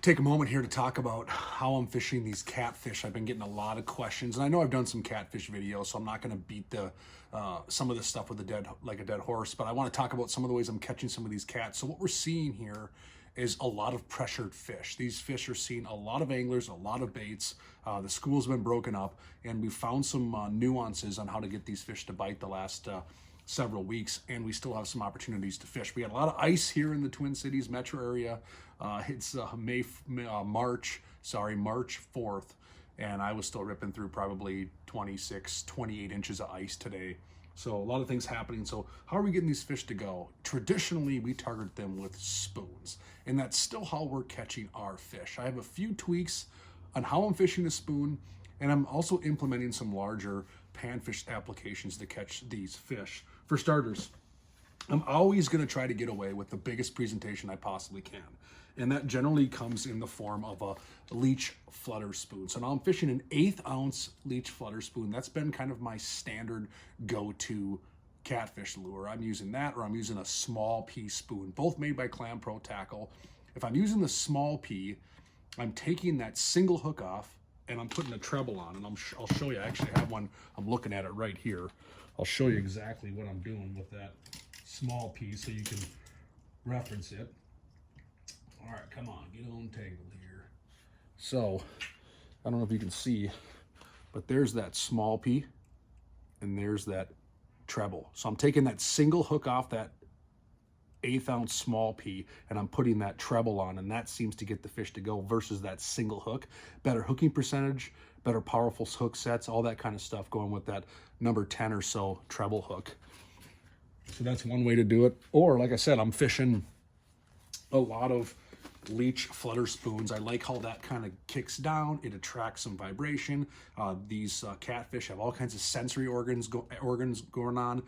take a moment here to talk about how I'm fishing these catfish. I've been getting a lot of questions, and I know I've done some catfish videos, so I'm not going to beat the some of this stuff with a dead horse. But I want to talk about some of the ways I'm catching some of these cats. So what we're seeing here is a lot of pressured fish. These fish are seeing a lot of anglers, a lot of baits. The school's been broken up, and we found some nuances on how to get these fish to bite the last several weeks, and we still have some opportunities to fish. We had a lot of ice here in the Twin Cities metro area. It's March 4th, and I was still ripping through probably 26, 28 inches of ice today. So a lot of things happening. So how are we getting these fish to go? Traditionally, we target them with spoons, and that's still how we're catching our fish. I have a few tweaks on how I'm fishing the spoon, and I'm also implementing some larger panfish applications to catch these fish. For starters, I'm always going to try to get away with the biggest presentation I possibly can. And that generally comes in the form of a leech flutter spoon. So now I'm fishing an 1/8 ounce leech flutter spoon. That's been kind of my standard go-to catfish lure. I'm using that, or I'm using a small pea spoon, both made by Clam Pro Tackle. If I'm using the small pea, I'm taking that single hook off and I'm putting a treble on, and I'll show you. I actually have one. I'm looking at it right here. I'll show you exactly what I'm doing with that small piece so you can reference it. All right, come on, get untangled here. So, I don't know if you can see, but there's that small pea and there's that treble. So I'm taking that single hook off that 1/8 ounce small pea, and I'm putting that treble on, and that seems to get the fish to go versus that single hook. Better hooking percentage, better powerful hook sets, all that kind of stuff going with that number 10 or so treble hook. So that's one way to do it. Or like I said, I'm fishing a lot of leech flutter spoons. I like how that kind of kicks down. It attracts some vibration. These catfish have all kinds of sensory organs going on,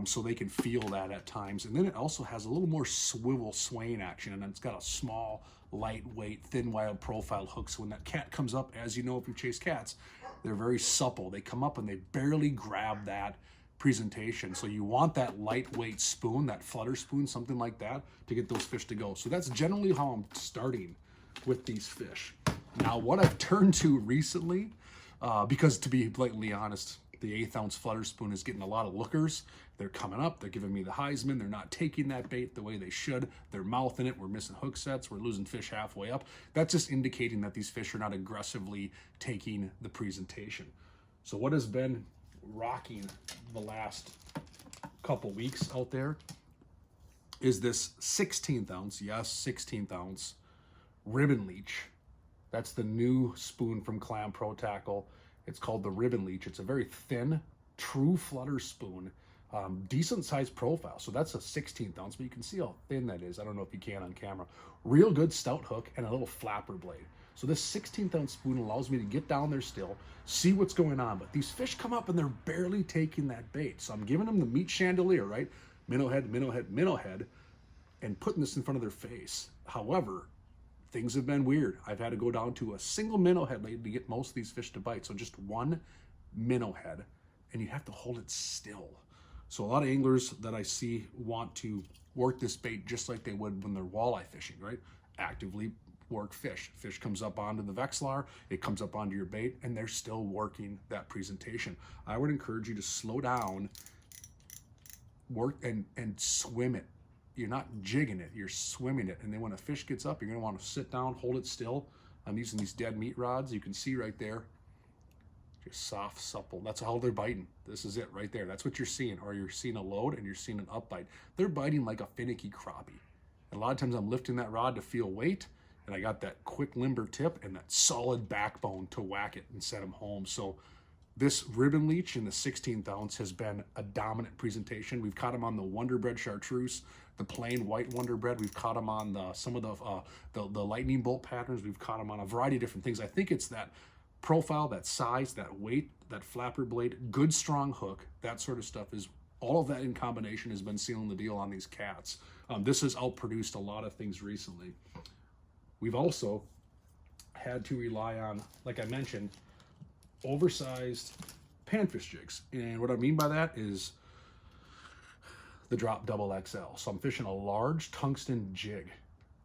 so they can feel that at times. And then it also has a little more swivel swaying action, and it's got a small, lightweight, thin wide profile hook. So when that cat comes up, as you know if you chase cats, they're very supple. They come up and they barely grab that presentation. So you want that lightweight spoon, that flutter spoon, something like that, to get those fish to go. So that's generally how I'm starting with these fish. Now what I've turned to recently, because to be blatantly honest, the 1/8 ounce flutter spoon is getting a lot of lookers. They're coming up, they're giving me the Heisman, they're not taking that bait the way they should, they're mouthing it, we're missing hook sets, we're losing fish halfway up. That's just indicating that these fish are not aggressively taking the presentation. So what has been rocking the last couple weeks out there is this 16th ounce, yes, 16th ounce ribbon leech. That's the new spoon from Clam Pro Tackle. It's called the ribbon leech. It's a very thin, true flutter spoon, decent sized profile. So that's a 16th ounce, but you can see how thin that is. I don't know if you can on camera. Real good stout hook and a little flapper blade. So this 16th ounce spoon allows me to get down there still, see what's going on. But these fish come up and they're barely taking that bait. So I'm giving them the meat chandelier, right? Minnow head, minnow head, minnow head, and putting this in front of their face. However, things have been weird. I've had to go down to a single minnow head lately to get most of these fish to bite. So just one minnow head, and you have to hold it still. So a lot of anglers that I see want to work this bait just like they would when they're walleye fishing, right? Actively work fish. Fish comes up onto the Vexilar, it comes up onto your bait, and they're still working that presentation. I would encourage you to slow down, work and swim it. You're not jigging it, you're swimming it. And then when a fish gets up, you're gonna want to sit down, hold it still. I'm using these dead meat rods. You can see right there, just soft, supple. That's how they're biting. This is it right there. That's what you're seeing, or you're seeing a load and you're seeing an up bite. They're biting like a finicky crappie. And a lot of times I'm lifting that rod to feel weight, and I got that quick limber tip and that solid backbone to whack it and set them home. So this ribbon leech in the 16th ounce has been a dominant presentation. We've caught them on the Wonder Bread chartreuse, the plain white Wonder Bread. We've caught them on some of the lightning bolt patterns. We've caught them on a variety of different things. I think it's that profile, that size, that weight, that flapper blade, good strong hook, that sort of stuff is all of that in combination has been sealing the deal on these cats. This has outproduced a lot of things recently. We've also had to rely on, like I mentioned, oversized panfish jigs. And what I mean by that is the drop double XL. So I'm fishing a large tungsten jig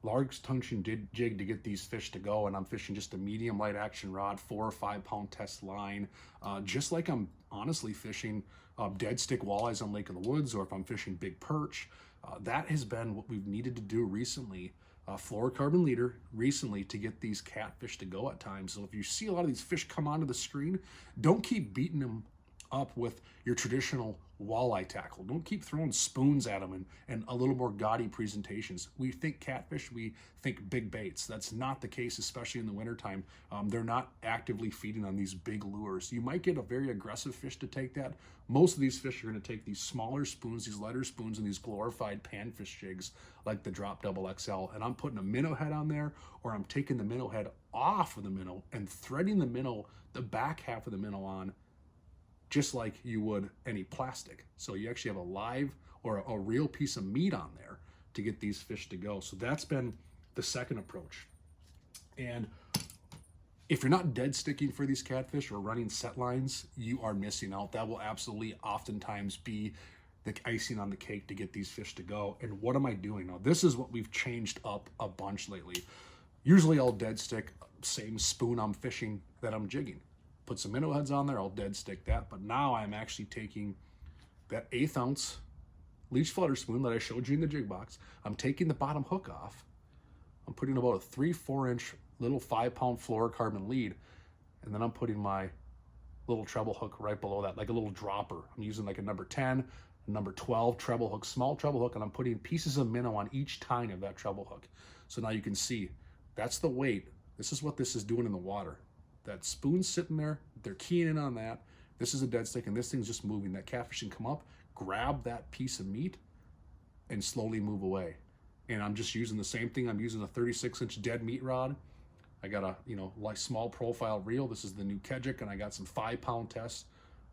large tension jig to get these fish to go, and I'm fishing just a medium light action rod, 4 or 5 pound test line, just like I'm honestly fishing dead stick walleyes on Lake of the Woods, or if I'm fishing big perch. That has been what we've needed to do recently, fluorocarbon leader recently, to get these catfish to go at times. So if you see a lot of these fish come onto the screen, don't keep beating them up with your traditional walleye tackle. Don't keep throwing spoons at them and a little more gaudy presentations. We think catfish, we think big baits. That's not the case, especially in the wintertime. They're not actively feeding on these big lures. You might get a very aggressive fish to take that. Most of these fish are going to take these smaller spoons, these lighter spoons, and these glorified panfish jigs like the Drop Double XL. And I'm putting a minnow head on there, or I'm taking the minnow head off of the minnow and threading the minnow, the back half of the minnow on, just like you would any plastic. So you actually have a live or a real piece of meat on there to get these fish to go. So that's been the second approach. And if you're not dead sticking for these catfish or running set lines, you are missing out. That will absolutely oftentimes be the icing on the cake to get these fish to go. And what am I doing? Now, this is what we've changed up a bunch lately. Usually I'll dead stick same spoon I'm fishing that I'm jigging. Put some minnow heads on there, I'll dead stick that. But now I'm actually taking that 1/8 ounce leech flutter spoon that I showed you in the jig box. I'm taking the bottom hook off. I'm putting about a 3-4 inch little 5 pound fluorocarbon lead. And then I'm putting my little treble hook right below that, like a little dropper. I'm using like a number 10, a number 12 treble hook, small treble hook, and I'm putting pieces of minnow on each tine of that treble hook. So now you can see, that's the weight. This is what this is doing in the water. That spoon's sitting there, they're keying in on that. This is a dead stick, and this thing's just moving. That catfish can come up, grab that piece of meat, and slowly move away. And I'm just using the same thing. I'm using a 36-inch dead meat rod. I got a, like small profile reel. This is the new Kejik, and I got some 5 pound test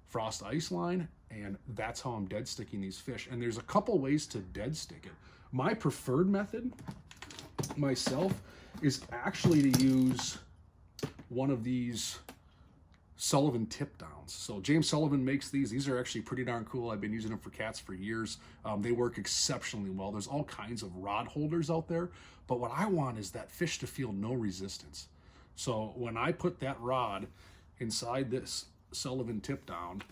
frost ice line, and that's how I'm dead sticking these fish. And there's a couple ways to dead stick it. My preferred method myself is actually to use one of these Sullivan tip downs. So James Sullivan makes these. These are actually pretty darn cool. I've been using them for cats for years. They work exceptionally well. There's all kinds of rod holders out there, but what I want is that fish to feel no resistance. So when I put that rod inside this Sullivan tip down,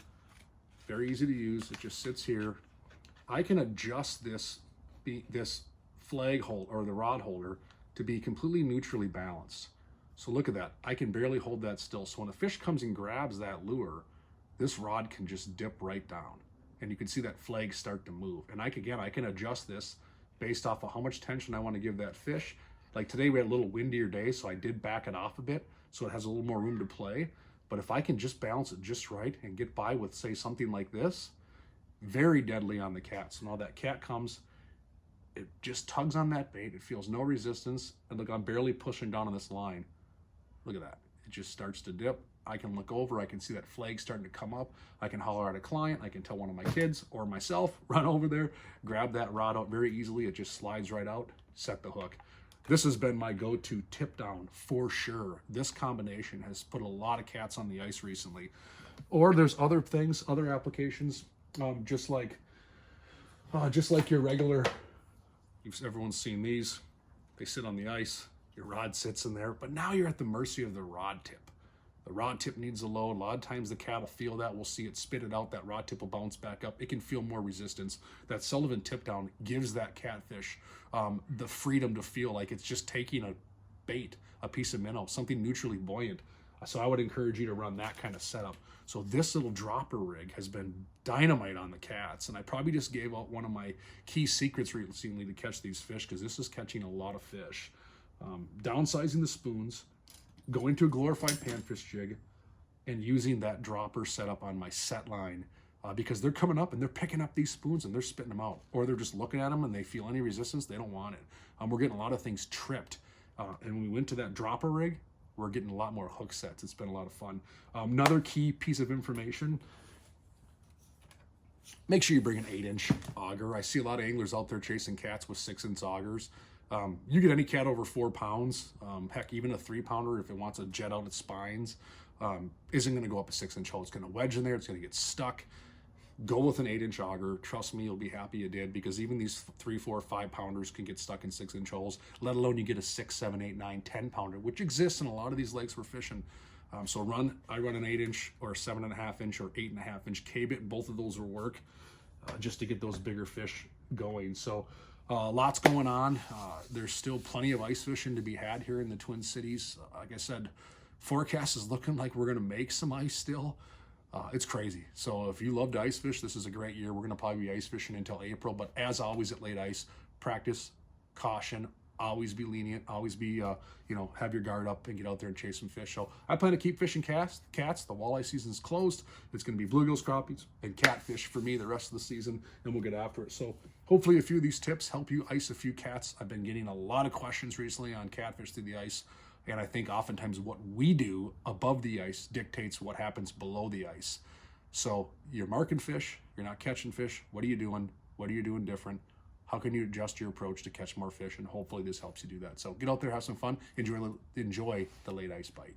very easy to use. It just sits here. I can adjust this flag hold or the rod holder to be completely neutrally balanced. So look at that. I can barely hold that still. So when a fish comes and grabs that lure, this rod can just dip right down. And you can see that flag start to move. And I can adjust this based off of how much tension I want to give that fish. Like today we had a little windier day, so I did back it off a bit so it has a little more room to play. But if I can just balance it just right and get by with, say, something like this, very deadly on the cat. So now that cat comes, it just tugs on that bait. It feels no resistance. And look, I'm barely pushing down on this line. Look at that. It just starts to dip. I can look over. I can see that flag starting to come up. I can holler at a client. I can tell one of my kids or myself, run over there, grab that rod out very easily. It just slides right out, set the hook. This has been my go-to tip down for sure. This combination has put a lot of cats on the ice recently. Or there's other things, other applications, just like your regular, everyone's seen these. They sit on the ice. Your rod sits in there, but now you're at the mercy of the rod tip. The rod tip needs a load. A lot of times the cat will feel that. We'll see it spit it out. That rod tip will bounce back up. It can feel more resistance. That Sullivan tip down gives that catfish the freedom to feel like it's just taking a bait, a piece of minnow, something neutrally buoyant. So I would encourage you to run that kind of setup. So this little dropper rig has been dynamite on the cats, and I probably just gave out one of my key secrets recently to catch these fish, because this is catching a lot of fish. Downsizing the spoons, going to a glorified panfish jig, and using that dropper setup on my set line, because they're coming up and they're picking up these spoons and they're spitting them out, or they're just looking at them and they feel any resistance, they don't want it. We're getting a lot of things tripped, and when we went to that dropper rig, we're getting a lot more hook sets. It's been a lot of fun. Another key piece of information, make sure you bring an 8-inch auger. I see a lot of anglers out there chasing cats with 6-inch augers. You get any cat over 4 pounds, heck, even a 3-pounder, if it wants to jet out its spines, isn't going to go up a 6-inch hole. It's going to wedge in there. It's going to get stuck. go with an 8-inch auger. Trust me, you'll be happy you did, because even these 3, 4, 5 pounders can get stuck in 6-inch holes, let alone you get a 6, 7, 8, 9, 10 pounder, which exists in a lot of these lakes we're fishing. So I run an 8-inch or a 7.5-inch or 8.5-inch K-bit. Both of those will work just to get those bigger fish going. So lots going on. There's still plenty of ice fishing to be had here in the Twin Cities. Like I said, forecast is looking like we're going to make some ice still. It's crazy. So if you love to ice fish, this is a great year. We're going to probably be ice fishing until April. But as always at late ice, practice, caution, always be lenient, always be, have your guard up and get out there and chase some fish. So I plan to keep fishing cats. The walleye season's closed. It's going to be bluegills, crappies, and catfish for me the rest of the season, and we'll get after it. So hopefully a few of these tips help you ice a few cats. I've been getting a lot of questions recently on catfish through the ice. And I think oftentimes what we do above the ice dictates what happens below the ice. So you're marking fish, you're not catching fish. What are you doing? What are you doing different? How can you adjust your approach to catch more fish? And hopefully this helps you do that. So get out there, have some fun, enjoy the late ice bite.